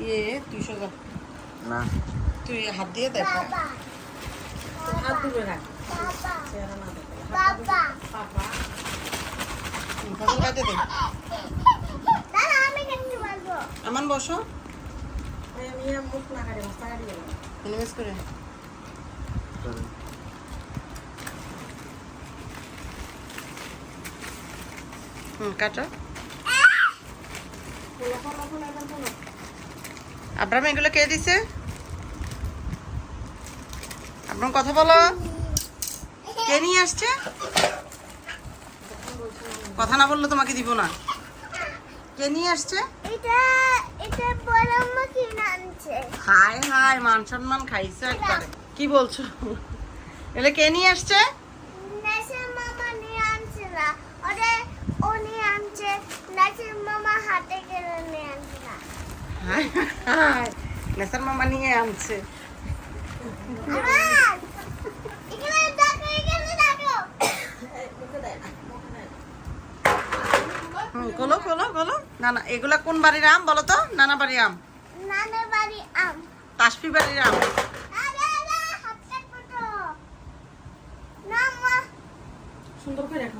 তুই সোজা না তুই হাত দিয়ে দেখ হাত দূরে রাখ ফসল কাটে দে আমান বসো মুখ না কাটে মাথা কাটি গেল মিনিমাইজ করে কাটো আব্রাম এগুলো কে দিছে আব্রাম কথা বলো কে নিয়ে আসছে কথা না বললে তোমাকে দিব না কে নিয়ে আসছে হাই হাই মান সম্মান খাইছে একবারে কি বলছো এলে কে নিয়ে আসছে হাই হাই নেসার মামা নিয়ে আনছে খোলো খোলো খোলো না না এগুলা কোন বাড়ির আম বলো তো নানা বাড়ির আম তাসফি বাড়ির আম সুন্দর করে রাখো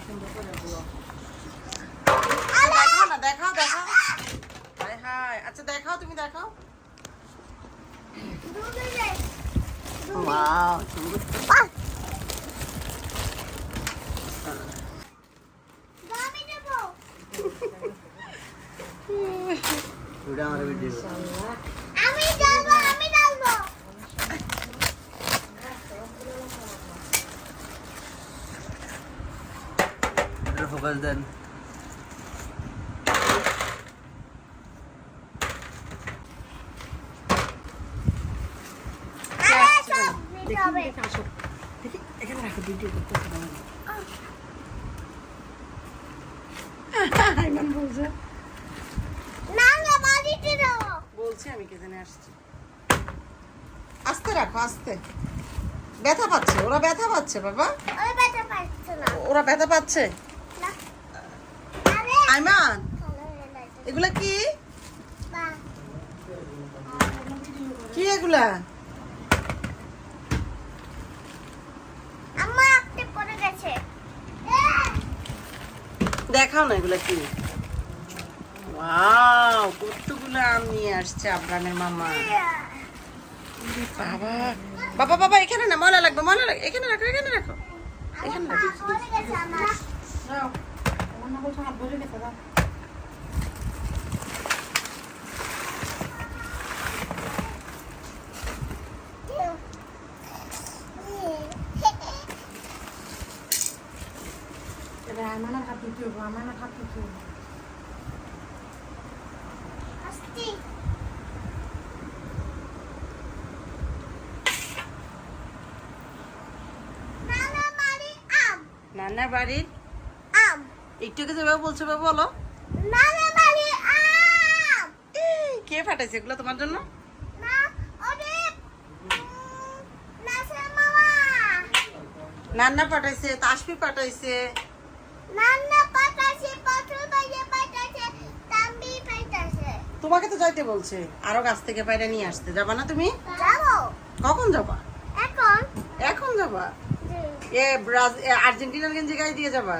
সুন্দর করে রাখো দেখাও না দেখাও দেখাও হাই হাই আচ্ছা দেখাও তুমি দেখাও ওয়াও সুন্দর ভিডিও আমার ভিডিও ফোকাস দেন এখানে রাখো ভিডিও করতে বলছে বলছি আমি কে জানে আসছি আস্তে রাখো আস্তে ব্যথা পাচ্ছে ওরা ব্যথা পাচ্ছে বাবা ওরা ব্যথা পাচ্ছে আইমান এগুলা কি কি এগুলা দেখাও না এগুলা কি ওয়াও কতগুলো আম নিয়ে আসছে আব্রামের মামা বাবা বাবা বাবা এখানে না ময়লা লাগবে ময়লা লাগবে এখানে রাখো এখানে রাখো এখানে রাখো দাও আমার না বলছো হাত ধরে গেছে দাও এটা আমার হাত দিতে হবে আমার হাত দিতে হবে নানা বাড়ির একটু কে যাবে বলছো বাবা বলো কে ফাটাইছে এগুলো তোমার জন্য নান্না পাঠাইছে তাসফি পাঠাইছে তোমাকে তো যাইতে বলছে আরো গাছ থেকে বাইরে নিয়ে আসতে যাবা না তুমি কখন যাবা এখন যাবা আর্জেন্টিনার গেঞ্জি গায়ে দিয়ে যাবা